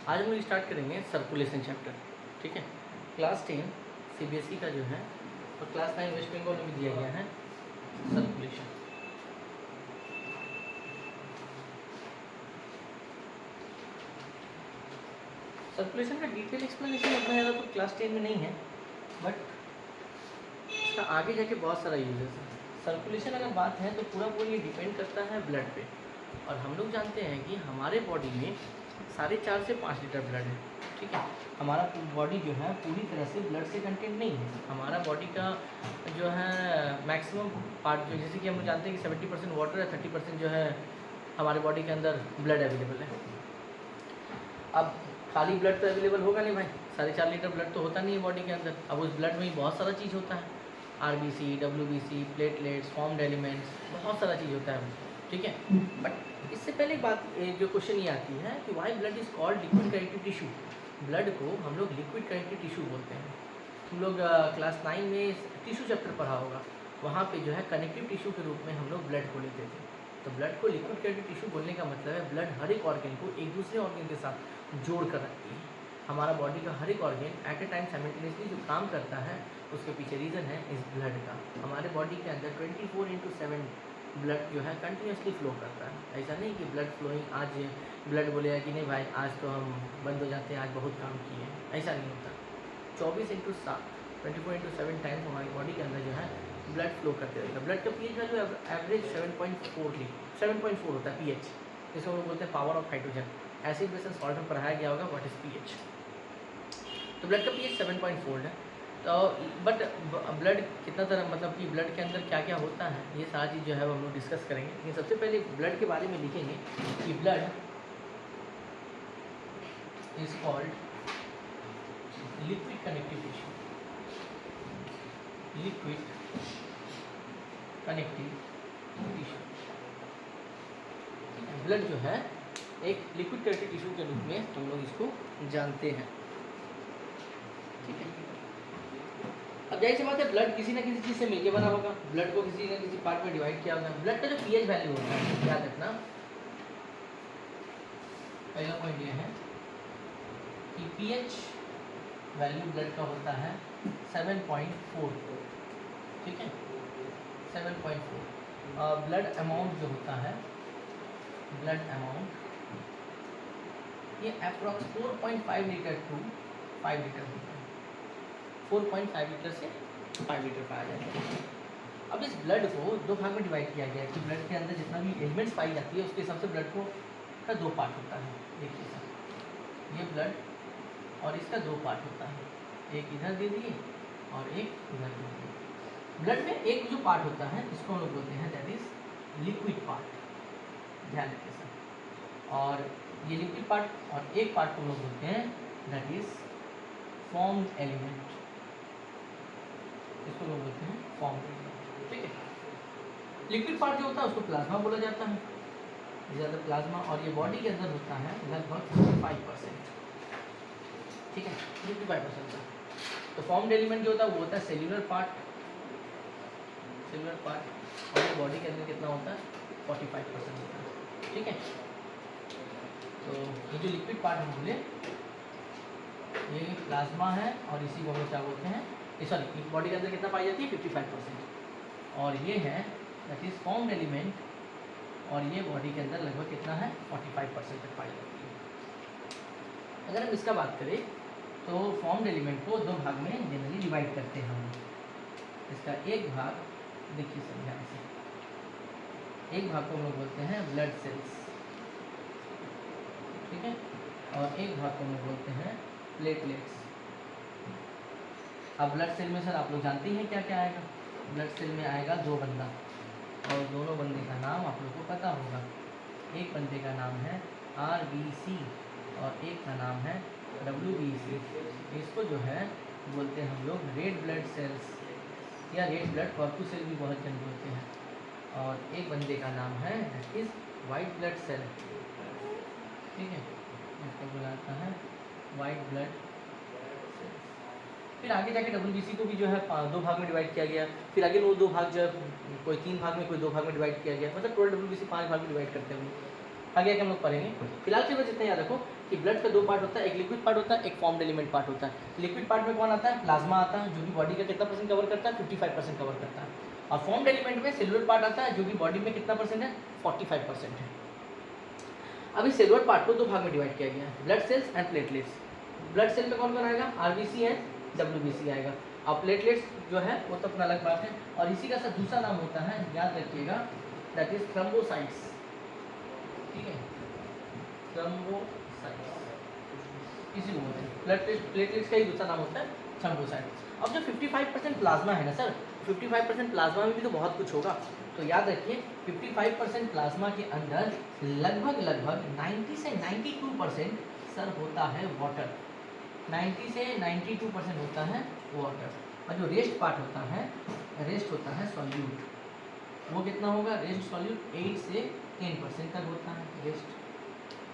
आज हम लोग स्टार्ट करेंगे सर्कुलेशन चैप्टर। ठीक है, क्लास 10 सीबीएसई का जो है और क्लास 9 वेस्ट बंगाल में भी दिया गया है सर्कुलेशन। सर्कुलेशन का डिटेल एक्सप्लेनेशन उतना ज़्यादा तो क्लास 10 में नहीं है, बट इसका आगे जाके बहुत सारा यूजेस है। सर्कुलेशन अगर बात है तो पूरा ये डिपेंड करता है ब्लड पे, और हम लोग जानते हैं कि हमारे बॉडी में 4.5 से 5 लीटर ब्लड है। ठीक है, हमारा बॉडी जो है पूरी तरह से ब्लड से कंटेंट नहीं है। हमारा बॉडी का जो है मैक्सिमम पार्ट जो, जैसे कि हम लोग जानते हैं कि 70% वाटर है, 30% जो है हमारे बॉडी के अंदर ब्लड अवेलेबल है। अब खाली ब्लड तो अवेलेबल होगा नहीं भाई, 4.5 लीटर ब्लड तो होता नहीं है बॉडी के अंदर। अब उस ब्लड में ही बहुत सारा चीज़ होता है, RBC, WBC, platelets, formed elements, बहुत सारा चीज़ होता है। ठीक है, बट इससे पहले बात जो क्वेश्चन ये आती है कि why blood is called liquid connective tissue. Blood को हम लोग लिक्विड कनेक्टिव टिश्यू बोलते हैं। हम लोग क्लास 9 में टिश्यू चैप्टर पढ़ा होगा, वहाँ पे जो है कनेक्टिव टिश्यू के रूप में हम लोग ब्लड को लेते थे। तो ब्लड को लिक्विड कनेक्टिव टिश्यू बोलने का मतलब है ब्लड हर एक ऑर्गन को एक दूसरे ऑर्गन के साथ जोड़ कर रखती है। हमारा बॉडी का हर एक organ at a time simultaneously जो काम करता है उसके पीछे रीज़न है इस ब्लड का। हमारे बॉडी के अंदर 24/7 ब्लड जो है कंटिन्यूसली फ्लो करता है। ऐसा नहीं कि ब्लड फ्लोइंग, आज ब्लड बोलेगा कि नहीं भाई आज तो हम बंद हो जाते हैं, आज बहुत काम किए हैं, ऐसा नहीं होता। 24/7 टाइम्स हमारी बॉडी के अंदर जो है ब्लड फ्लो करते रहेगा। ब्लड का पीएच वैल्यू एवरेज 7.4 होता है पीएच, जिसको हम लोग बोलते हैं power of hydrogen. Acid base salt में पढ़ाया गया होगा व्हाट इज पीएच। तो ब्लड का पीएच 7.4 है। तो बट ब्लड कितना तरह, मतलब कि ब्लड के अंदर क्या क्या होता है, ये सारी चीज़ जो है वो हम लोग डिस्कस करेंगे। लेकिन सबसे पहले ब्लड के बारे में लिखेंगे कि blood is called liquid connective tissue. Liquid connective tissue, blood जो है एक लिक्विड कनेक्टिव टिश्यू के रूप में हम लोग इसको जानते हैं। ठीक है, अब जाहिर सी बात है ब्लड किसी ना किसी चीज़ से मिलके बना होगा, ब्लड को किसी ना किसी पार्ट में डिवाइड किया होगा। ब्लड का जो पीएच वैल्यू होता है, याद रखना पहला पॉइंट ये है कि पीएच वैल्यू ब्लड का होता है 7.4। ठीक है, 7.4। ब्लड अमाउंट जो होता है, ब्लड अमाउंट ये अप्रॉक्स 4.5 लीटर टू 5 लीटर होता है। 4.5 लीटर से 5 लीटर पाया जाता है। अब इस ब्लड को दो भाग में डिवाइड किया गया है कि ब्लड के अंदर जितना भी एलिमेंट्स पाई जाती है उसके हिसाब से ब्लड को का 2 पार्ट होता है। देखिए सर, ये ब्लड और इसका 2 पार्ट होता है, एक इधर दे दिए और एक इधर दे दिए। ब्लड में एक जो पार्ट होता है इसको हम लोग बोलते हैं दैट इज लिक्विड पार्ट, ध्यान रखिए सर। और ये लिक्विड पार्ट और एक पार्ट को हम लोग बोलते हैं दैट इज फॉर्म्ड एलिमेंट, इसको लोग बोलते हैं फॉर्म्ड एलिमेंट। ठीक है, लिक्विड पार्ट जो होता है उसको प्लाज्मा बोला जाता है, ज़्यादा प्लाज्मा, और ये बॉडी के अंदर होता है लगभग 55%। ठीक है, 55% का। तो फॉर्म्ड एलिमेंट जो होता है वो होता है सेल्यूलर पार्ट, और ये बॉडी के अंदर कितना होता है 45% होता है। ठीक है, तो ये जो लिक्विड पार्ट हम बोले ये प्लाज्मा है, और इसी को हम लोग क्या बोलते हैं, सॉरी बॉडी के अंदर कितना पाई जाती है 55%, और ये है दैट इज फॉर्म्ड एलिमेंट, और ये बॉडी के अंदर लगभग कितना है 45% तक पाई जाती है। अगर हम इसका बात करें तो फॉर्म्ड एलिमेंट को 2 भाग में जनरली डिवाइड करते हैं हम। इसका एक भाग देखिए सर ध्यान से, एक भाग को हम लोग बोलते हैं ब्लड सेल्स, ठीक है, और एक भाग को हम लोग बोलते हैं प्लेटलेट्स। अब ब्लड सेल में सर आप लोग जानते हैं क्या क्या आएगा, ब्लड सेल में आएगा 2 बंदा, और दोनों बंदे का नाम आप लोग को पता होगा। एक बंदे का नाम है आरबीसी और एक का नाम है डब्ल्यूबीसी। इसको जो है बोलते हैं हम लोग रेड ब्लड सेल्स या रेड ब्लड कॉर्पुसेल भी बहुत जन बोलते हैं, और एक बंदे का नाम है that is white blood cell. ठीक है, इसको बुलाता है वाइट ब्लड सेल्स। फिर आगे जाके डब्ल्यूबीसी को भी जो है 2 भाग में डिवाइड किया गया, फिर आगे वो 2 भाग जो है कोई 3 भाग में, कोई 2 भाग में डिवाइड किया गया, मतलब टोटल डब्ल्यूबीसी 5 भाग में डिवाइड करते हैं। आगे आके हम लोग पढ़ेंगे। फिलहाल के बस इतना याद रखो कि ब्लड का दो पार्ट होता है, एक लिक्विड पार्ट होता है, एक फॉर्म्ड एलिमेंट पार्ट होता है। लिक्विड पार्ट में कौन आता है? प्लाज्मा आता है, जो कि बॉडी का कितना परसेंट कवर करता है? 55% कवर करता है। और फॉर्म्ड एलिमेंट में सेलुलर पार्ट आता है, जो कि बॉडी में कितना परसेंट है? 45% है। अभी सेलुलर पार्ट को दो भाग में डिवाइड किया गया है, blood cells and platelets. Blood cell में कौन कौन आएगा? आरबीसी एंड डब्ल्यूबीसी आएगा। और प्लेटलेट्स जो है वो तो अपना अलग बात है। और इसी का सब दूसरा नाम होता है, याद रखिएगा, दैट इज थ्रोम्बोसाइट्स। ठीक है, थ्रोम्बोसाइट्स इसी को बोलते हैं। प्लेटलेट्स का ही दूसरा नाम होता है थ्रोम्बोसाइट्स। अब जो 55% प्लाज्मा है ना सर, 55% प्लाज्मा में भी तो बहुत कुछ होगा। तो याद रखिए 55% प्लाज्मा के अंदर लगभग 90 से 92% सर होता है वाटर। 90 से 92% होता है वाटर। और जो रेस्ट पार्ट होता है, रेस्ट होता है सॉल्यूट। वो कितना होगा? रेस्ट सॉल्यूट 8 से 10% तक होता है रेस्ट।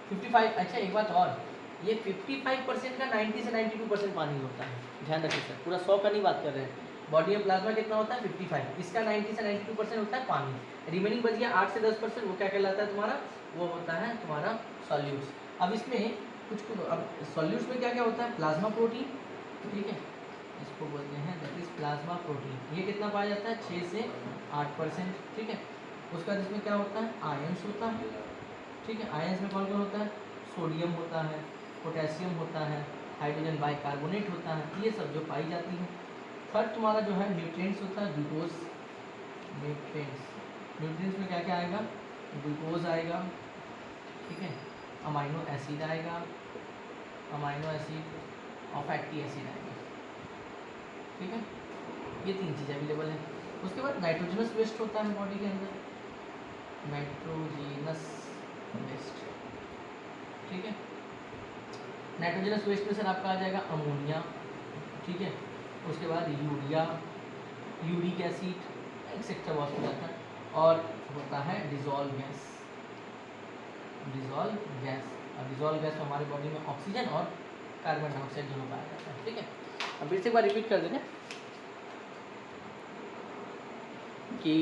55। अच्छा एक बात और, ये 55% का 90 से 92% पानी होता है, ध्यान रखिए सर, पूरा 100 का नहीं बात कर रहे हैं। बॉडी में प्लाज्मा कितना होता है? 55, इसका 90 से 92% होता है पानी। रिमेनिंग बच गया 8 से 10%, वो क्या कहलाता है तुम्हारा? वो होता है तुम्हारा सॉल्यूट्स। अब इसमें कुछ अब सॉल्यूट्स में क्या क्या होता है? प्लाज्मा प्रोटीन, ठीक है, इसको बोलते हैं दैट इज प्लाज्मा प्रोटीन। ये कितना पाया जाता है? 6 से 8%, ठीक है। उसके बाद इसमें क्या होता है? आयंस होता है, ठीक है। आयंस में कौन कौन होता है? सोडियम होता है, पोटेशियम होता है, हाइड्रोजन बाइकार्बोनेट होता है, ये सब जो पाई जाती है। थर्ड तुम्हारा जो है न्यूट्रिएंट्स होता है, ग्लूकोज। न्यूट्रिएंट्स में क्या क्या आएगा? ग्लूकोज आएगा, ठीक है, अमाइनो एसिड आएगा, अमाइनो एसिड और फैटी एसिड आएगा, ठीक है। ये तीन चीज़ अवेलेबल है। उसके बाद नाइट्रोजनस वेस्ट होता है बॉडी के अंदर, नाइट्रोजनस वेस्ट, ठीक है। नाइट्रोजनस वेस्ट में सर आपका आ जाएगा अमोनिया, ठीक है। उसके बाद यूरिया, यूरिक एसिड, एक्सेट्रा बहुत हो जाता है। और होता है डिजॉल्व गैस, डिजॉल्व गैस। और डिजॉल्व गैस में हमारी बॉडी में ऑक्सीजन और कार्बन डाइऑक्साइड दोनों पाया जाता है, ठीक है। अब फिर से एक बार रिपीट कर देते हैं कि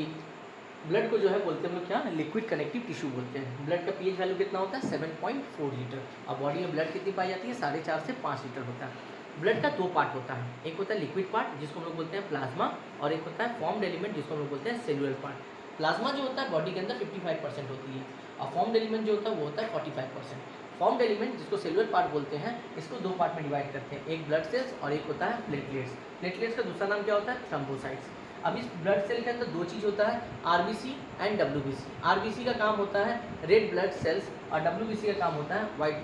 ब्लड को जो है बोलते हैं हम लोग क्या? लिक्विड कनेक्टिव टिश्यू बोलते हैं। ब्लड का पीएच वैल्यू कितना होता है? 7.4 लीटर। और बॉडी में ब्लड कितनी पाई जाती है? 4.5 से 5 लीटर होता है। ब्लड का दो पार्ट होता है, एक होता है लिक्विड पार्ट जिसको हम लोग बोलते हैं प्लाज्मा, और एक होता है फॉर्म्ड एलिमेंट जिसको हम लोग बोलते हैं सेलुलर पार्ट। प्लाज्मा जो होता है बॉडी के अंदर 55% होती है, और फॉर्म्ड एलिमेंट जो होता है वो होता है 45%। फॉर्म्ड एलिमेंट जिसको सेलुलर पार्ट बोलते हैं, इसको दो पार्ट में डिवाइड करते हैं, एक ब्लड सेल्स और एक होता है प्लेटलेट्स। प्लेटलेट्स का दूसरा नाम क्या होता है? थ्रोम्बोसाइट्स। अब इस ब्लड सेल के अंदर दो चीज़ होता है, आरबीसी एंड डब्ल्यूबीसी। आरबीसी का काम होता है रेड ब्लड सेल्स, और डब्ल्यूबीसी का काम होता है वाइट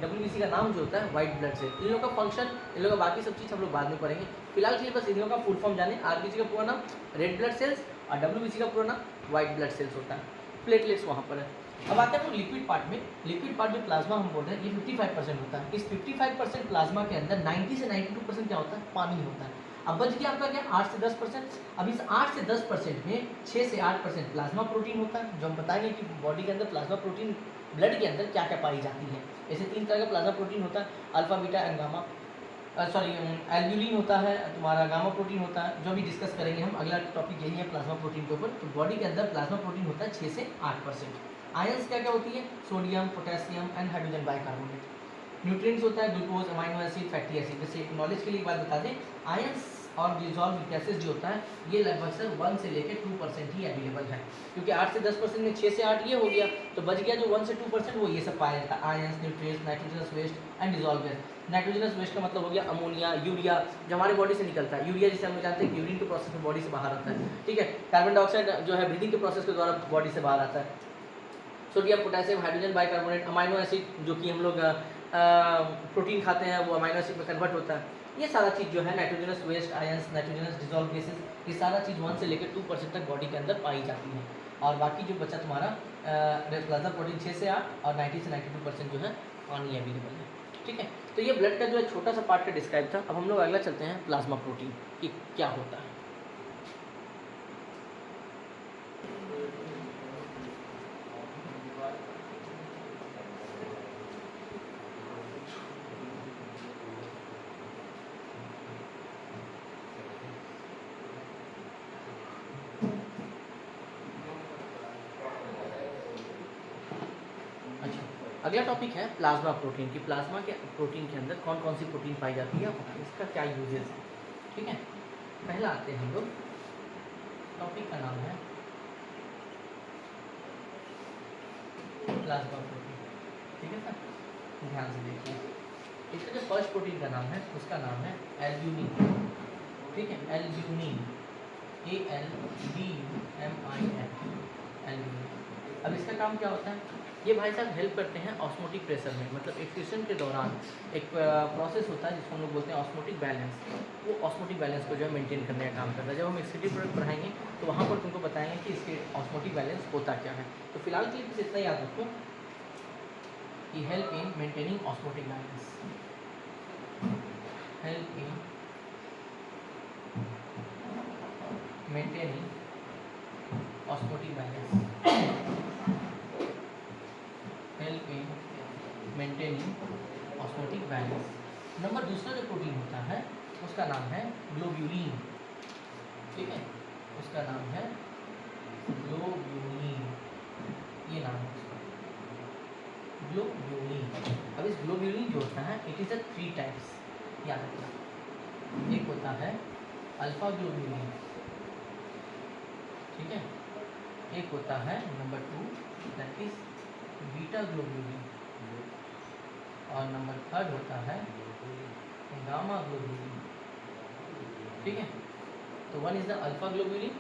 डब्ल्यूबीसी का नाम जो होता है वाइट ब्लड सेल। इन लोगों का फंक्शन, इन लोगों का बाकी सब चीज़ हम लोग बाद में पढ़ेंगे। फिलहाल के लिए बस इन लोगों का फुल फॉर्म जाने। आरबीसी का पूरा नाम रेड ब्लड सेल्स और डब्ल्यूबीसी का पूरा नाम वाइट ब्लड सेल्स होता है। प्लेटलेट्स वहाँ पर है। अब आते हैं हम लोग लिक्विड पार्ट में। लिक्विड पार्ट जो प्लाज्मा हम बोल रहे हैं, ये 55% होता है। इस 55% प्लाज्मा के अंदर 90 से 92% क्या होता है? पानी होता है। अब बच गया आपका क्या? 8 से 10%। अब इस 8 से 10% में 6 से 8% प्लाज्मा प्रोटीन होता है, जो हम बताएंगे कि बॉडी के अंदर प्लाज्मा प्रोटीन ब्लड के अंदर क्या क्या पाई जाती है। ऐसे 3 तरह का प्लाज्मा प्रोटीन होता है, अल्फा बीटा एंड गामा, एल्ब्यूलिन होता है, तुम्हारा गामा प्रोटीन होता है, जो भी डिस्कस करेंगे हम। अगला टॉपिक यही है प्लाज्मा प्रोटीन के ऊपर। तो बॉडी के अंदर प्लाज्मा प्रोटीन होता है 6 से 8%। आयंस क्या क्या होती है? Sodium, potassium and hydrogen bicarbonate. Nutrients होता है glucose, amino acid, fatty acid. जैसे नॉलेज के लिए एक बात बता दें, आयंस और डिजॉल्व गैसेस जो होता है ये लगभग सर 1 से लेकर 2% ही अवेलेबल है, क्योंकि 8 से 10% में 6 से 8 ये हो गया, तो बच गया जो 1 से 2% वो ये सब पाया जाता है, ions, nutrients, nitrogenous waste and dissolve gas. Nitrogenous waste का मतलब हो गया अमोनिया, यूरिया, जो हमारे बॉडी से निकलता है। यूरिया जिसे हम जानते हैं यूरिन के प्रोसेस में बॉडी से बाहर आता है, ठीक है। कार्बन डाइऑक्साइड जो है ब्रीदिंग के प्रोसेस के द्वारा बॉडी से बाहर आता है। Sodium, potassium, hydrogen bicarbonate, amino acid जो कि हम लोग प्रोटीन खाते हैं वो अमाइनो एसिड में कन्वर्ट होता है। ये सारा चीज़ जो है nitrogenous waste, ions, nitrogenous dissolve gases, ये सारा चीज़ 1 से लेकर 2% तक बॉडी के अंदर पाई जाती है। और बाकी जो बचा तुम्हारा प्लाज्मा प्रोटीन 6 से 8 और 90 से 92% जो है पानी अवेलेबल है, ठीक है। तो ये ब्लड का जो है छोटा सा पार्ट का डिस्क्राइब था। अब हम लोग अगला चलते हैं प्लाज्मा प्रोटीन कि क्या होता है। अगला टॉपिक है प्लाज्मा प्रोटीन की। प्लाज्मा के प्रोटीन के अंदर कौन कौन सी प्रोटीन पाई जाती है, इसका क्या यूजेस है, ठीक है। पहला आते हैं हम लोग, टॉपिक का नाम है प्लाज्मा प्रोटीन, ठीक है सर, ध्यान से देखिए। इसका जो फर्स्ट प्रोटीन का नाम है उसका नाम है एल्ब्यूमिन, ठीक है, एल्ब्यूमिन, ALBUMIN, एल्ब्यूमिन। अब इसका काम क्या होता है, ये भाई साहब हेल्प करते हैं ऑस्मोटिक प्रेशर में, मतलब एक्सक्रीशन के दौरान एक प्रोसेस होता है जिसको हम लोग बोलते हैं ऑस्मोटिक बैलेंस। वो ऑस्मोटिक बैलेंस को जो है मेंटेन करने का काम करता है। जब हम एक्सक्रीटिव प्रोडक्ट पढ़ाएंगे तो वहाँ पर तुमको बताएंगे कि इसके ऑस्मोटिक बैलेंस होता क्या है। तो फिलहाल के लिए बस इतना याद रखो कि help in maintaining osmotic balance, help in maintaining osmotic balance, help in maintaining osmotic balance. Number दूसरा जो प्रोटीन होता है उसका नाम है ग्लोब्यूलिन, ठीक है, उसका नाम है ग्लोब्यूलिन, ये नाम है उसका, ग्लोब्यूलिन। अब इस ग्लोब्यूलिन जो होता है इट इज़ अ 3 टाइप्स, याद रखना। एक होता है अल्फा ग्लोब्यूलिन, ठीक है, एक होता है number 2 that is beta globulin, और नंबर 3 होता है गामा ग्लोब्यूलिन, ठीक है। तो one is the alpha globulin,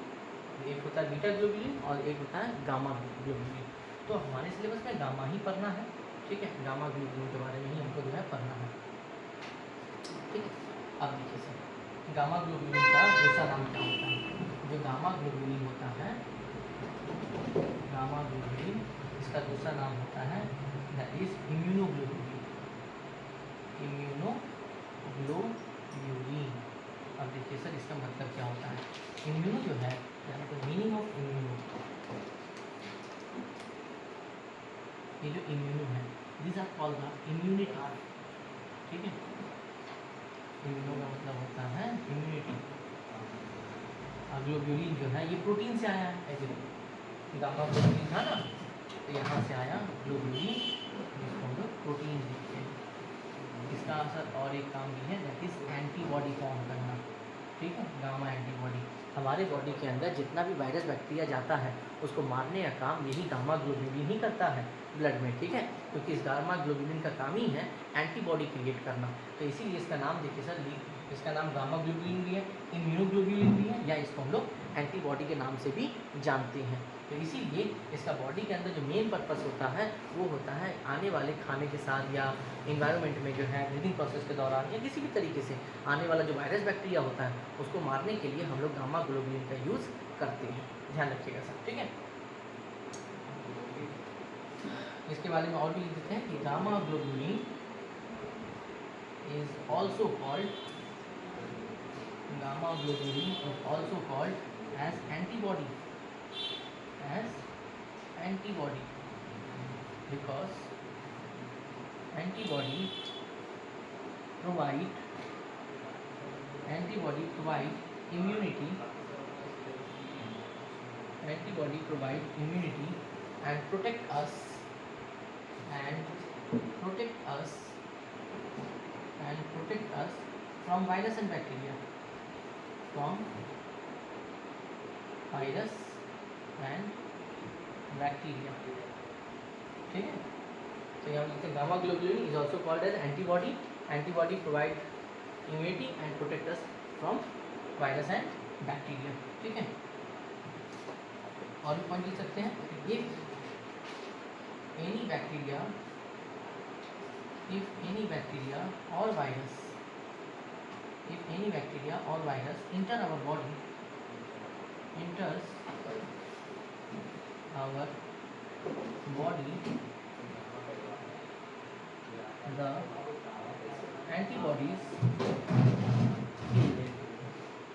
एक होता है बीटा ग्लोब्यूलिन और एक होता है गामा ग्लोब्यूलिन। तो हमारे सिलेबस में गामा ही पढ़ना है, ठीक है, गामा ग्लोब्यूलिन के बारे में ही हमको जो है पढ़ना है, ठीक है। अब देखिए सर, गामा ग्लोब्यूलिन का दूसरा नाम क्या होता है। जो गामा ग्लोब्यूलिन होता है, गामा ग्लोब्यूलिन, इसका दूसरा नाम होता है दैट इज इम्यूनोग्लोब्यूलिन, इम्यूनोग्लोब्यूलिन। अब देखिए सर इसका मतलब क्या होता है। इम्यूनो जो है, यानी कि मीनिंग ऑफ इम्यूनो, ये जो इम्यूनो है this are called the immunity, ठीक है। इम्यूनो का मतलब होता है इम्यूनिटी। ग्लोब्यूलिन जो है ये प्रोटीन से आया है, ऐसे गामा ग्लोब्यूलिन था ना, तो यहाँ से आया ग्लोब्यूलिन, जिसको हम लोग प्रोटीन देखते हैं। इसका असर और एक काम भी है दैट इज एंटीबॉडी फॉर्म करना, ठीक है, गामा एंटीबॉडी। हमारे बॉडी के अंदर जितना भी वायरस बैक्टीरिया जाता है उसको मारने का काम यही गामा ग्लोब्यूलिन ही करता है ब्लड में, ठीक है, क्योंकि इस गामा ग्लोब्यूलिन का काम ही है एंटीबॉडी क्रिएट करना। तो इसीलिए इसका नाम देखिए सर, इसका नाम गामा ग्लोब्यूलिन भी है, इम्यूनोग्लोब्यूलिन भी है, या इसको हम लोग एंटीबॉडी के नाम से भी जानते हैं। तो इसीलिए इसका बॉडी के अंदर जो मेन पर्पस होता है वो होता है आने वाले खाने के साथ या इन्वायरमेंट में जो है ब्रीदिंग प्रोसेस के दौरान या किसी भी तरीके से आने वाला जो वायरस बैक्टीरिया होता है उसको मारने के लिए हम लोग गामा ग्लोब्यूलिन का यूज़ करते हैं, ध्यान रखिएगा सर, ठीक है। इसके बारे में और भी लिख देते हैं कि gamma globulin is also called, gamma globulin is also called as antibody, as antibody, because antibody provide immunity, antibody provide immunity and protect us from virus and bacteria, from virus and bacteria, ठीक है। तो यहाँ लिखते हैं gamma globulin is also called as antibody, antibody provide immunity and protect us from virus and bacteria, ठीक है। और भी पॉइंट लिख सकते हैं, इफ एनी बैक्टीरिया और virus, if any bacteria or virus enter our body, enters our body, the antibodies kill them.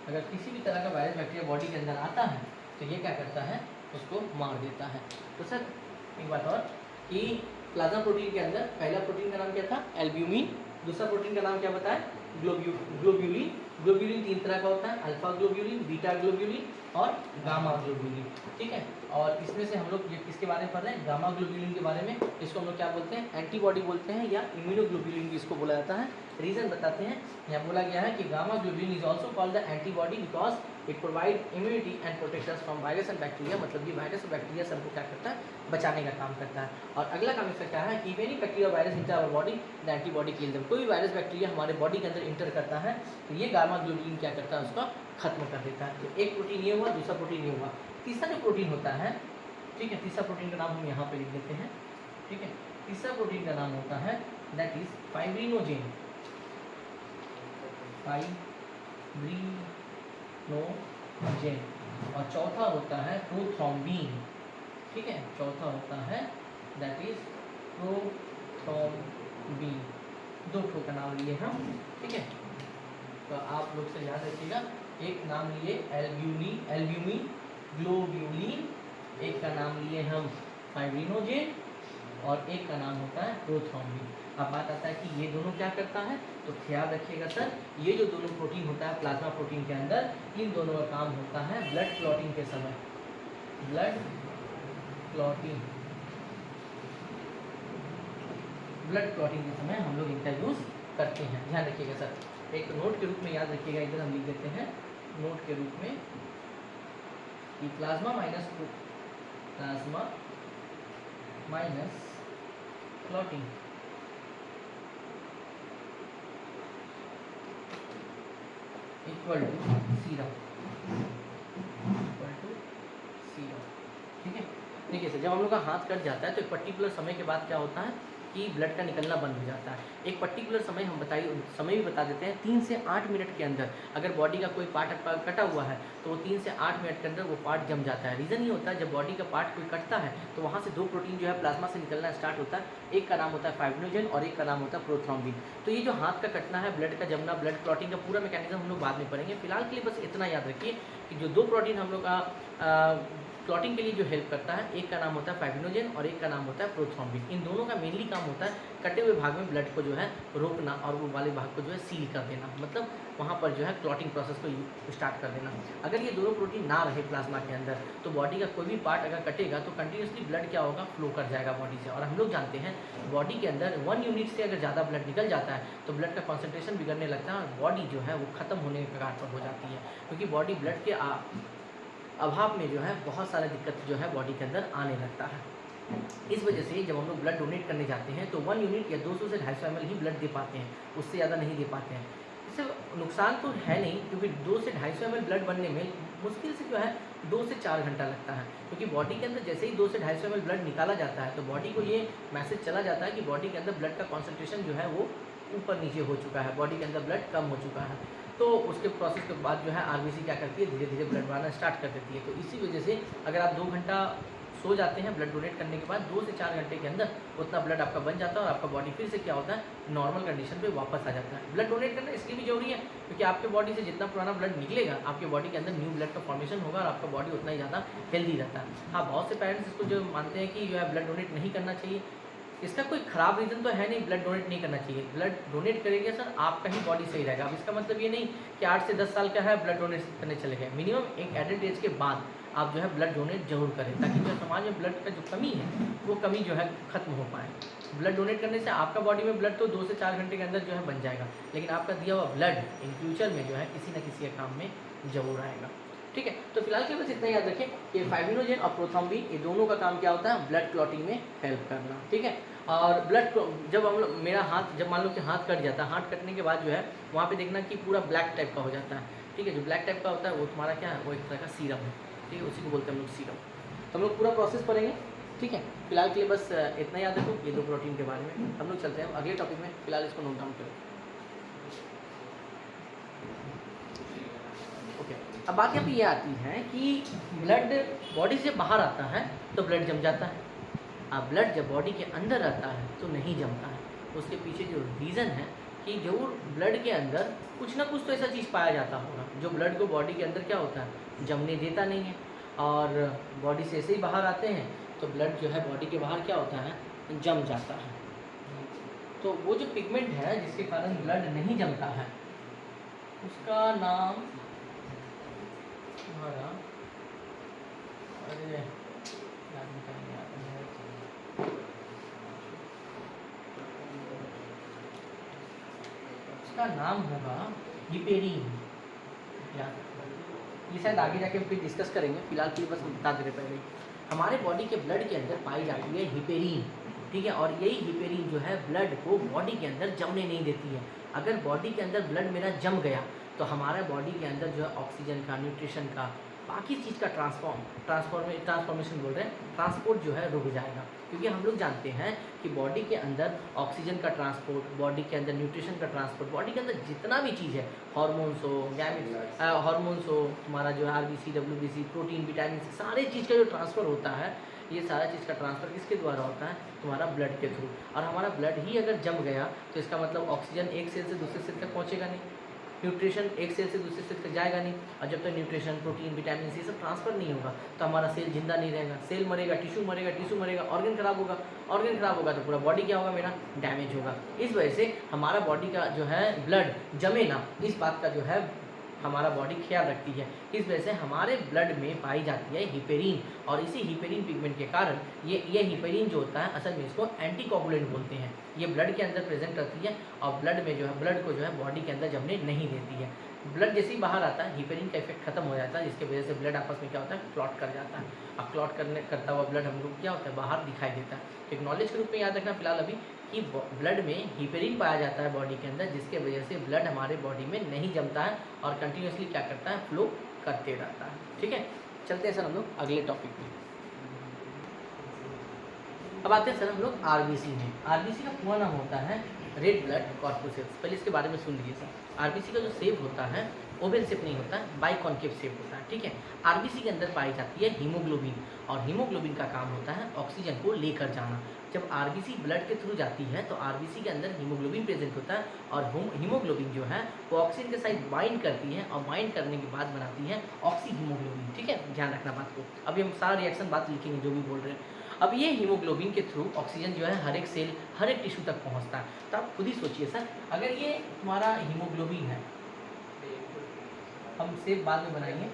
अगर किसी भी तरह का वायरस बैक्टीरिया बॉडी के अंदर आता है तो ये क्या करता है, उसको मार देता है। तो सर एक बात और कि प्लाज्मा प्रोटीन के अंदर पहला प्रोटीन का नाम क्या था, एल्ब्यूमिन, दूसरा प्रोटीन का नाम क्या बताया, ग्लोब्यूलिन। ग्लोब्यूलिन 3 तरह का होता है, अल्फा ग्लोब्यूलिन, बीटा ग्लोब्यूलिन और गामा ग्लोब्यूलिन, ठीक है। और इसमें से हम लोग किसके बारे में पढ़ रहे हैं, गामा ग्लोब्यूलिन के बारे में। इसको हम लोग क्या बोलते हैं, एंटीबॉडी बोलते हैं या इम्यूनोग्लोब्यूलिन भी इसको बोला जाता है। रीज़न बताते हैं, यहाँ बोला गया है कि gamma globulin is also called the antibody because it provide immunity and protect us from virus and bacteria, मतलब कि वायरस और बैक्टीरिया सबको क्या करता है, बचाने का काम करता है। और अगला काम इसका क्या है कि any bacteria virus enter our body the antibody kill them. कोई भी वायरस बैक्टीरिया हमारे बॉडी के अंदर इंटर करता है तो ये गामा ग्लोब्यूलिन क्या करता है, उसका खत्म कर देता है। तो एक प्रोटीन ये हुआ, दूसरा प्रोटीन ये हुआ। तीसरा जो प्रोटीन होता है, ठीक है, तीसरा प्रोटीन का नाम हम यहाँ पे लिख देते हैं, ठीक है। तीसरा प्रोटीन का नाम होता है दैट इज फाइब्रिनोजेन, फाइब्रिनोजेन। और चौथा होता है प्रोथ्रोम्बिन, ठीक है, चौथा होता है दैट इज प्रोथ्रोम्बिन। दो ठो का नाम लिए हम, ठीक है। तो आप लोग से याद रखिएगा, एक नाम लिए एल्ब्यूमिन ग्लोब्यूलिन, एक का नाम लिए हम फाइब्रिनोजेन और एक का नाम होता है प्रोथ्रोम्बिन। अब बात आता है कि ये दोनों क्या करता है, तो ख्याल रखिएगा सर, ये जो दोनों प्रोटीन होता है प्लाज्मा प्रोटीन के अंदर, इन दोनों का काम होता है ब्लड क्लॉटिंग के समय, ब्लड क्लॉटिंग के समय हम लोग इनका यूज़ करते हैं। ध्यान रखिएगा सर, एक नोट के रूप में याद रखिएगा, इधर हम लिख देते हैं नोट के रूप में कि plasma minus clotting equal to serum, ठीक है। देखिए सर, जब हम लोग का हाथ कट जाता है तो एक पर्टिकुलर समय के बाद क्या होता है कि ब्लड का निकलना बंद हो जाता है। एक पर्टिकुलर समय हम समय भी बता देते हैं, 3 से 8 मिनट के अंदर अगर बॉडी का कोई पार्ट कटा हुआ है तो वो 3 से 8 मिनट के अंदर वो पार्ट जम जाता है। रीज़न ये होता है, जब बॉडी का पार्ट कोई कटता है तो वहाँ से दो प्रोटीन जो है प्लाज्मा से निकलना स्टार्ट होता है। एक का नाम होता है फाइब्रिनोजेन और एक का नाम होता है प्रोथ्रोम्बिन। तो ये जो हाथ का कटना है, ब्लड का जमना, ब्लड क्लॉटिंग का पूरा मैकेनिज्म हम लोग बाद में पढ़ेंगे। फिलहाल के लिए बस इतना याद रखिए कि जो दो प्रोटीन हम लोग का क्लॉटिंग के लिए जो हेल्प करता है, एक का नाम होता है फाइब्रिनोजेन और एक का नाम होता है प्रोथ्रोम्बिन। इन दोनों का मेनली काम होता है कटे हुए भाग में ब्लड को जो है रोकना और वो वाले भाग को जो है सील कर देना, मतलब वहाँ पर जो है क्लॉटिंग प्रोसेस को स्टार्ट कर देना। अगर ये दोनों प्रोटीन ना रहे प्लाज्मा के अंदर तो बॉडी का कोई भी पार्ट अगर कटेगा तो कंटिन्यूसली ब्लड क्या होगा, फ्लो कर जाएगा बॉडी से। और हम लोग जानते हैं बॉडी के अंदर 1 यूनिट से अगर ज़्यादा ब्लड निकल जाता है तो ब्लड का कॉन्सेंट्रेशन बिगड़ने लगता है और बॉडी जो है वो ख़त्म होने के कगार पर हो जाती है, क्योंकि बॉडी ब्लड के अभाव में जो है बहुत सारा दिक्कत जो है बॉडी के अंदर आने लगता है। इस वजह से जब हम लोग ब्लड डोनेट करने जाते हैं तो 1 यूनिट या 200 से 250 ml ही ब्लड दे पाते हैं, उससे ज़्यादा नहीं दे पाते हैं। इससे नुकसान तो है नहीं, क्योंकि 2 से 250 ml ब्लड बनने में मुश्किल से जो है 2 से 4 घंटा लगता है, क्योंकि बॉडी के अंदर जैसे ही 2 से 250 ml ब्लड निकाला जाता है तो बॉडी को ये मैसेज चला जाता है कि बॉडी के अंदर ब्लड का कॉन्सेंट्रेशन जो है वो ऊपर नीचे हो चुका है, बॉडी के अंदर ब्लड कम हो चुका है। तो उसके प्रोसेस के बाद जो है आरबीसी क्या करती है, धीरे धीरे ब्लड बनाना स्टार्ट कर देती है। तो इसी वजह से अगर आप 2 घंटा सो जाते हैं ब्लड डोनेट करने के बाद, 2 से 4 घंटे के अंदर उतना ब्लड आपका बन जाता है और आपका बॉडी फिर से क्या होता है, नॉर्मल कंडीशन पे वापस आ जाता है। ब्लड डोनेट करना इसलिए भी जरूरी है क्योंकि आपके बॉडी से जितना पुराना ब्लड निकलेगा आपके बॉडी के अंदर न्यू ब्लड का फॉर्मेशन होगा और आपका बॉडी उतना ही ज़्यादा हेल्दी रहता है। हाँ, बहुत से पेरेंट्स इसको जो मानते हैं कि जो है ब्लड डोनेट नहीं करना चाहिए, इसका कोई ख़राब रीज़न तो है नहीं, ब्लड डोनेट नहीं करना चाहिए। ब्लड डोनेट करेंगे सर आपका ही बॉडी सही रहेगा। अब इसका मतलब ये नहीं कि 8 से 10 साल का है ब्लड डोनेट करने चले गए, मिनिमम एक एडल्ट एज के बाद आप जो है ब्लड डोनेट जरूर करें, ताकि जो समाज में ब्लड का जो कमी है वो कमी जो है ख़त्म हो पाए। ब्लड डोनेट करने से आपका बॉडी में ब्लड तो 2 से 4 घंटे के अंदर जो है बन जाएगा, लेकिन आपका दिया हुआ ब्लड इन फ्यूचर में जो है किसी न किसी काम में जरूर आएगा। ठीक है, तो फिलहाल के बस इतना याद रखें कि फाइब्रिनोजेन और प्रोथ्रोम्बिन ये दोनों का काम क्या होता है, ब्लड क्लॉटिंग में हेल्प करना। ठीक है, और ब्लड जब हम लोग मेरा हाथ जब मान लो कि हाथ कट जाता है, हाथ कटने के बाद जो है वहाँ पे देखना कि पूरा ब्लैक टाइप का हो जाता है। ठीक है, जो ब्लैक टाइप का होता है वो तुम्हारा क्या है, वो एक तरह का सीरम है। ठीक है, उसी को बोलते हैं हम लोग सीरम। तो हम लोग पूरा प्रोसेस पढ़ेंगे। ठीक है, फिलहाल के लिए बस इतना याद रखो ये 2 प्रोटीन के बारे में। हम लोग चलते हैं अगले टॉपिक में, फिलहाल इसको नोट डाउन करें। ओके, अब बात यहाँ पे ये आती है कि ब्लड बॉडी से बाहर आता है तो ब्लड जम जाता है, अब ब्लड जब बॉडी के अंदर रहता है तो नहीं जमता है। उसके पीछे जो रीज़न है कि जो ब्लड के अंदर कुछ ना कुछ तो ऐसा चीज़ पाया जाता होगा जो ब्लड को बॉडी के अंदर क्या होता है, जमने देता नहीं है। और बॉडी से ऐसे ही बाहर आते हैं तो ब्लड जो है बॉडी के बाहर क्या होता है, जम जाता है। तो वो जो पिगमेंट है जिसके कारण ब्लड नहीं जमता है उसका नाम तुम्हारा, अरे याद नहीं आता है, उसका नाम होगा हिपेरीन। याद रखना। ये शायद आगे जाके हम फिर डिस्कस करेंगे, फिलहाल के लिए बस हम बता दे रहे पहले। हमारे बॉडी के ब्लड के अंदर पाई जाती है हिपेरीन, ठीक है। और यही हिपेरीन जो है ब्लड को बॉडी के अंदर जमने नहीं देती है। अगर बॉडी के अंदर ब्लड मेरा जम गया तो हमारा बॉडी के अंदर जो है ऑक्सीजन का, न्यूट्रिशन का, बाकी चीज़ का ट्रांसफॉर्मेशन बोल रहे हैं, ट्रांसपोर्ट जो है रुक जाएगा। क्योंकि हम लोग जानते हैं कि बॉडी के अंदर ऑक्सीजन का ट्रांसपोर्ट, बॉडी के अंदर न्यूट्रिशन का ट्रांसपोर्ट, बॉडी के अंदर जितना भी चीज़ है, हार्मोन्स हो, गैमेट्स हार्मोन्स हो, तुम्हारा जो है आरबीसी, डब्ल्यूबीसी, प्रोटीन, विटामिन, सारे चीज़ का जो ट्रांसफ़र होता है, ये सारा चीज़ का ट्रांसफ़र किसके द्वारा होता है? तुम्हारा ब्लड के थ्रू। और हमारा ब्लड ही अगर जम गया तो इसका मतलब ऑक्सीजन एक सेल से दूसरे सेल तक पहुँचेगा नहीं, न्यूट्रिशन एक सेल से दूसरे सेल तक जाएगा नहीं। और जब तक न्यूट्रिशन, प्रोटीन, विटामिन ये सब ट्रांसफ़र नहीं होगा तो हमारा सेल जिंदा नहीं रहेगा। सेल मरेगा, टिश्यू मरेगा, टिश्यू मरेगा, ऑर्गन खराब होगा, ऑर्गन खराब होगा तो पूरा बॉडी क्या होगा? मेरा डैमेज होगा। इस वजह से हमारा बॉडी का जो है ब्लड जमे ना, इस बात का जो है हमारा बॉडी ख्याल रखती है। इस वजह से हमारे ब्लड में पाई जाती है हिपेरीन। और इसी हिपेरीन पिगमेंट के कारण ये हिपेरीन जो होता है, असल में इसको एंटीकोगुलेंट बोलते हैं। ये ब्लड के अंदर प्रेजेंट रहती है और ब्लड में जो है ब्लड को जो है बॉडी के अंदर जमने नहीं देती है। ब्लड जैसे ही बाहर आता है हिपेरीन का इफेक्ट खत्म हो जाता है, जिसकी वजह से ब्लड आपस में क्या होता है? क्लॉट कर जाता है। अब क्लॉट करता हुआ ब्लड हम लोग क्या होता है? बाहर दिखाई देता है। तो एक नॉलेज के रूप में याद रखना फिलहाल अभी कि ब्लड में हिपेरीन पाया जाता है बॉडी के अंदर, जिसके वजह से ब्लड हमारे बॉडी में नहीं जमता है और कंटिन्यूसली क्या करता है? फ्लो करते रहता है। ठीक है, चलते हैं सर हम लोग अगले टॉपिक पे। अब आते हैं सर हम लोग आरबीसी में। आरबीसी का पूरा नाम होता है रेड ब्लड कॉर्पुसेल्स। पहले इसके बारे में सुन लीजिए सर। आरबीसी का जो शेप होता है ओवल शेप नहीं होता है, बाइकॉन्केव शेप होता है। ठीक है, आरबीसी के अंदर पाई जाती है हीमोग्लोबिन और हीमोग्लोबिन का काम होता है ऑक्सीजन को लेकर जाना। जब आरबीसी ब्लड के थ्रू जाती है तो आरबीसी के अंदर हीमोग्लोबिन प्रेजेंट होता है और हीमोग्लोबिन जो है वो ऑक्सीजन के साथ बाइंड करती है और बाइंड करने के बाद बनाती है ऑक्सी हीमोग्लोबिन। ठीक है, ध्यान रखना बात को। अभी हम सारा रिएक्शन बात लिखेंगे जो भी बोल रहे हैं। अब ये हीमोग्लोबिन के थ्रू ऑक्सीजन जो है हर एक सेल, हर एक टिश्यू तक पहुंचता है। तो आप खुद ही सोचिए सर, अगर ये तुम्हारा हीमोग्लोबिन है, हम सेब बाद में बनाएंगे,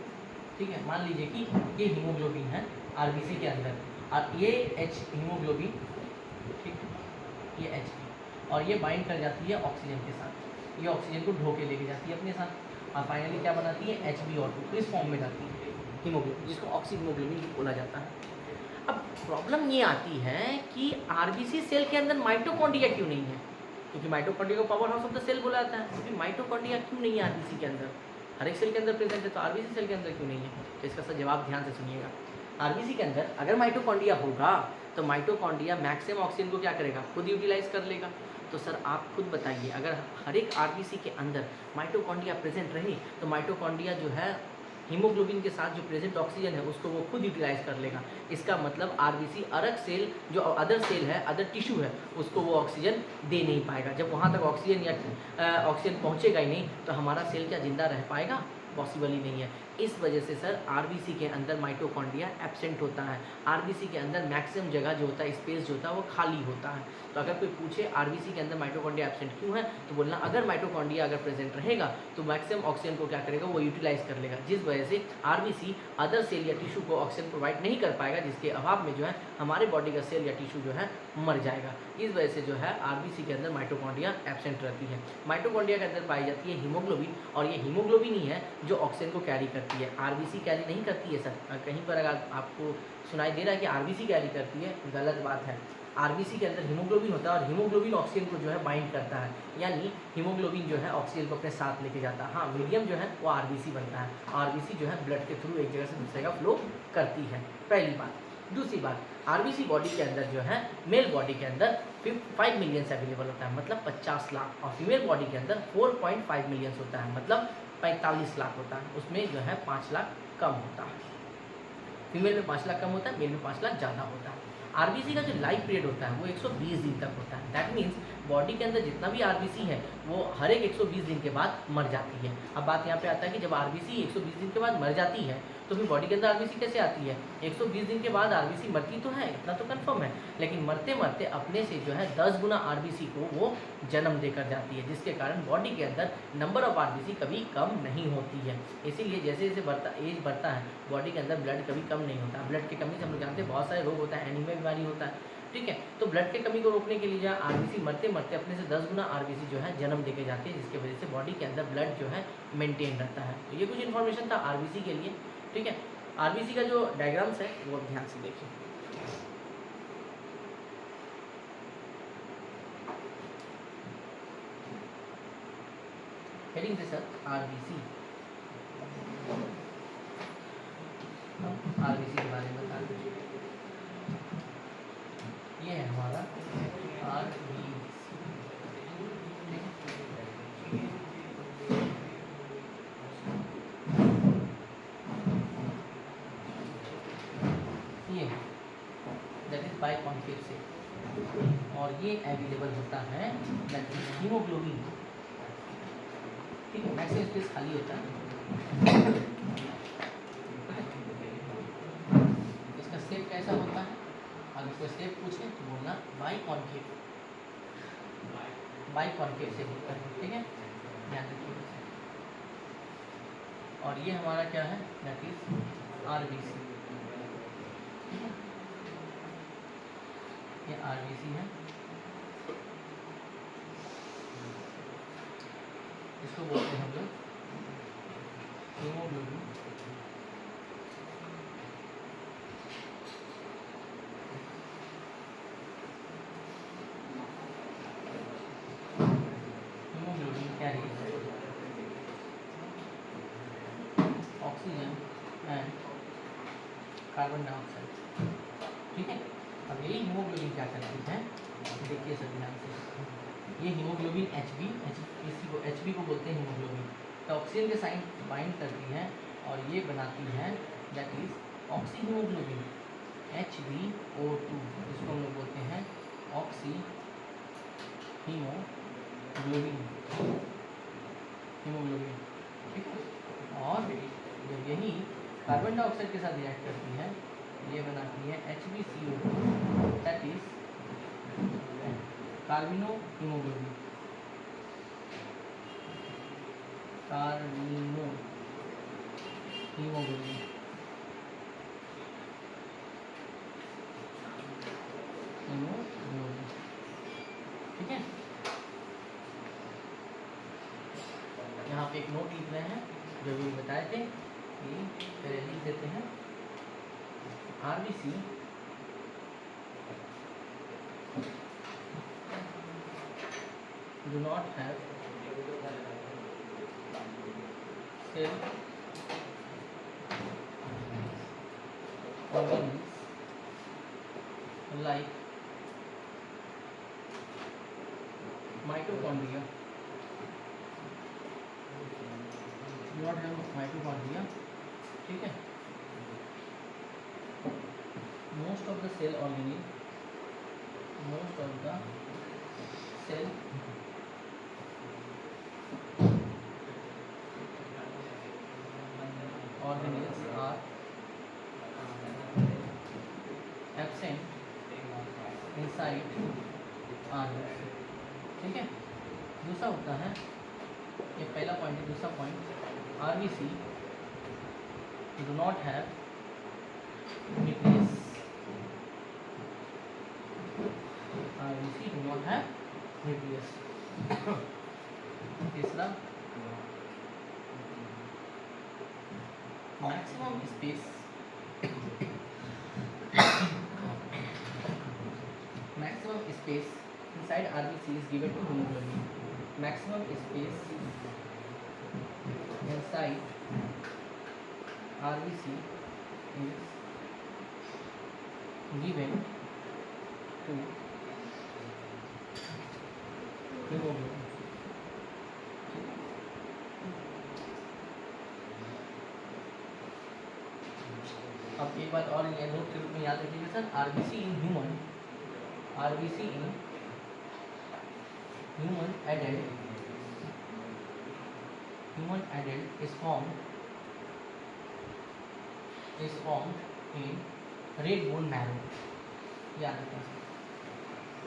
ठीक है। मान लीजिए कि ये हीमोग्लोबिन है आरबीसी के अंदर और ये एच हीमोग्लोबिन, ठीक है, ये एच और ये बाइंड कर जाती है ऑक्सीजन के साथ। ये ऑक्सीजन को ढो के लेके जाती है अपने साथ और फाइनली क्या बनाती है? HbO2 इस फॉर्म में जाती है हीमोग्लोबिन, जिसको ऑक्सी हीमोग्लोबिन बोला जाता है। अब प्रॉब्लम ये आती है कि आरबीसी सेल के अंदर माइटोकॉन्ड्रिया क्यों नहीं है? क्योंकि माइटोकॉन्ड्रिया को powerhouse of the cell बोला जाता है। क्योंकि माइटोकॉन्ड्रिया क्यों नहीं है आरबीसी के अंदर? हर एक सेल के अंदर प्रेजेंट है तो आरबीसी सेल के अंदर क्यों नहीं है? तो इसका सर जवाब ध्यान से सुनिएगा। आरबीसी के अंदर अगर माइटोकॉन्ड्रिया होगा तो माइटोकॉन्ड्रिया मैक्सिमम ऑक्सीजन को क्या करेगा? खुद यूटिलाइज कर लेगा। तो सर आप खुद बताइए, अगर हर एक आरबीसी के अंदर माइटोकॉन्ड्रिया प्रेजेंट रहे तो माइटोकॉन्ड्रिया जो है हीमोग्लोबिन के साथ जो प्रेजेंट ऑक्सीजन है उसको वो खुद यूटिलाइज कर लेगा। इसका मतलब आरबीसी अलग सेल, जो अदर सेल है, अदर टिश्यू है, उसको वो ऑक्सीजन दे नहीं पाएगा। जब वहाँ तक ऑक्सीजन या ऑक्सीजन पहुँचेगा ही नहीं तो हमारा सेल क्या जिंदा रह पाएगा? पॉसिबल ही नहीं है। इस वजह से सर आरबीसी के अंदर माइटोकॉन्ड्रिया एब्सेंट होता है। आरबीसी के अंदर मैक्सिमम जगह जो होता है, स्पेस जो होता है वो खाली होता है। तो अगर कोई पूछे आरबीसी के अंदर माइटोकॉन्ड्रिया एब्सेंट क्यों है, तो बोलना अगर माइटोकॉन्ड्रिया अगर प्रेजेंट रहेगा तो मैक्सिमम ऑक्सीजन को क्या करेगा? वो यूटिलाइज कर लेगा, जिस वजह से आरबीसी अदर सेल या टिश्यू को ऑक्सीजन प्रोवाइड नहीं कर पाएगा, जिसके अभाव में जो है हमारे बॉडी का सेल या टिश्यू जो है मर जाएगा। इस वजह से जो है आरबीसी के अंदर माइटोकॉन्ड्रिया एब्सेंट रहती है। माइटोकॉन्ड्रिया के अंदर पाई जाती है हीमोग्लोबिन और ये हीमोग्लोबिन ही है जो ऑक्सीजन को कैरी करती है। आरबीसी कैरी नहीं करती है सर। कहीं पर अगर आपको सुनाई दे रहा है कि आरबीसी कैरी करती है, गलत बात है। आरबीसी के अंदर हीमोग्लोबिन होता है और हीमोग्लोबिन ऑक्सीजन को जो है बाइंड करता है, यानी हीमोग्लोबिन जो है ऑक्सीजन को अपने साथ लेके जाता है। हाँ, मीडियम जो है वो आरबीसी बनता है। आरबीसी जो है ब्लड के थ्रू एक जगह से दूसरे जगह फ्लो करती है, पहली बात। दूसरी बात, आरबीसी बॉडी के अंदर जो है मेल बॉडी के अंदर 5 मिलियंस अवेलेबल होता है, मतलब 50 लाख, और फीमेल बॉडी के अंदर 4.5 मिलियंस होता है, मतलब 45 लाख होता है। उसमें जो है 5 लाख कम होता है। फीमेल में 5 लाख कम होता है, मेल में 5 लाख ज़्यादा होता है। आरबीसी का जो लाइफ पीरियड होता है वो 120 दिन तक होता है। दैट मीन्स बॉडी के अंदर जितना भी आरबीसी है वो हर एक 120 दिन के बाद मर जाती है। अब बात यहाँ पे आता है कि जब आरबीसी 120 दिन के बाद मर जाती है तो फिर बॉडी के अंदर आरबीसी कैसे आती है? 120 दिन के बाद आरबीसी मरती तो है, इतना तो कंफर्म है, लेकिन मरते मरते अपने से जो है 10 गुना आरबीसी को वो जन्म देकर जाती है, जिसके कारण बॉडी के अंदर नंबर ऑफ आरबीसी कभी कम नहीं होती है। इसीलिए जैसे जैसे एज बढ़ता है बॉडी के अंदर ब्लड कभी कम नहीं होता। ब्लड की कमी से हम लोग जानते हैं बहुत सारे रोग होता है, एनीमिया बीमारी होता है, ठीक है। तो ब्लड की कमी को रोकने के लिए जो है आरबीसी मरते मरते अपने से 10 गुना आरबीसी जो है जन्म देके जाती है, जिसकी वजह से बॉडी के अंदर ब्लड जो है मेंटेन रहता है। तो ये कुछ इन्फॉर्मेशन था आरबीसी के लिए, ठीक है। आरबीसी का जो डायग्राम्स है वो ध्यान से देखिए। हेडिंग के साथ आरबीसी, आरबीसी के बारे में बता दीजिए। ये है हमारा आरबीसी, ये दैट इज बाय कॉन्केव से, और ये अवेलेबल होता है दैट इज हीमोग्लोबिन, ठीक है। मैक्सिमम स्पेस खाली होता है। इसका शेप कैसा होता है? अगर इसका शेप पूछे तो बोलना बाई कॉन्केव, बाई कॉन्केव से होता है, ठीक है, ध्यान रखिए। और ये हमारा क्या है? दैट इज आरबीसी, ये आरबीसी है। इसको बोलते हैं हम लोग हीमोग्लोबिन, हीमोग्लोबिन क्या है? ऑक्सीजन एंड कार्बन डाइऑक्साइड, ठीक है। अब यही हीमोग्लोबिन क्या करती है, देखिए सब ध्यान से। ये हीमोग्लोबिन एचबी को बोलते हैं हीमोग्लोबिन, तो ऑक्सीजन के साइन बाइंड करती है और ये बनाती है that is oxy haemoglobin HbO2, इसको हम लोग बोलते हैं ऑक्सी हीमोग्लोबिन, हीमोग्लोबिन, ठीक है। और जब यही कार्बन डाइऑक्साइड के साथ रिएक्ट करती है, ये बनाती है HbCO2 that is carbamino haemoglobin, carbamino haemoglobin, haemoglobin, ठीक है। यहाँ पे एक नोट लिख रहे हैं जो भी बताए थे, ये पहले लिख देते हैं। RBC do not have cell organelles like mitochondria, do not have mitochondria, ठीक है। most of the cell organelles, most of the cell organelles are absent inside RBC, ठीक है। दूसरा होता है, ये पहला पॉइंट है, दूसरा point RBC do not have nucleus, RBC do not have nucleus। तीसरा maximum space, maximum space inside RBC is given to hemoglobin, maximum space inside RBC is given to hemoglobin। अब एक बात और नोट के रूप में याद रखिएगा sir, RBC in human, RBC in human adult is formed in red bone marrow, याद रखना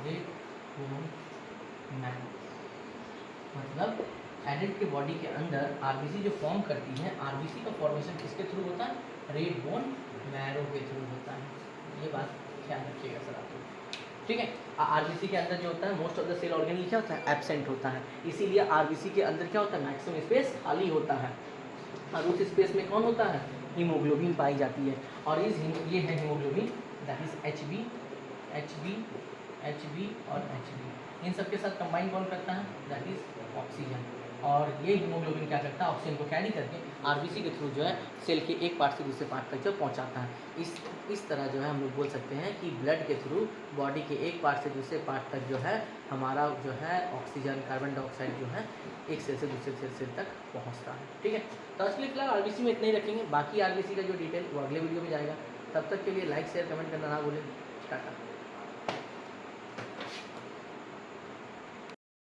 रेड बोन मैरो, मतलब एडल्ट के बॉडी के अंदर आरबीसी जो फॉर्म करती है, आरबीसी का फॉर्मेशन किसके थ्रू होता है? रेड बोन मैरो के थ्रू होता है। ये बात ख्याल रखिएगा सर आप लोग, ठीक है। आरबीसी के अंदर जो होता है most of the cell organelle क्या होता है? एब्सेंट होता है, इसीलिए आरबीसी के अंदर क्या होता है? मैक्सिमम स्पेस खाली होता है, और उस स्पेस में कौन होता है? हीमोग्लोबिन पाई जाती है, और ये है हीमोग्लोबिन, दैट इज एचबी और एचबी, इन सब के साथ कंबाइन कौन करता है? दैट इज ऑक्सीजन, और ये हीमोग्लोबिन क्या करता है? ऑक्सीजन को कैरी करके आरबीसी के थ्रू जो है सेल के एक पार्ट से दूसरे पार्ट तक जो पहुंचाता है। इस तरह जो है हम लोग बोल सकते हैं कि ब्लड के थ्रू बॉडी के एक पार्ट से दूसरे पार्ट तक जो है हमारा जो है ऑक्सीजन, कार्बन डाइऑक्साइड जो है एक सेल से दूसरे सेल तक पहुंचता है, ठीक है। तो आज के लिए फिलहाल आरबीसी में इतना ही रखेंगे, बाकी आरबीसी का जो डिटेल वो अगले वीडियो में जाएगा। तब तक के लिए लाइक शेयर कमेंट करना ना भूलें। टाटा।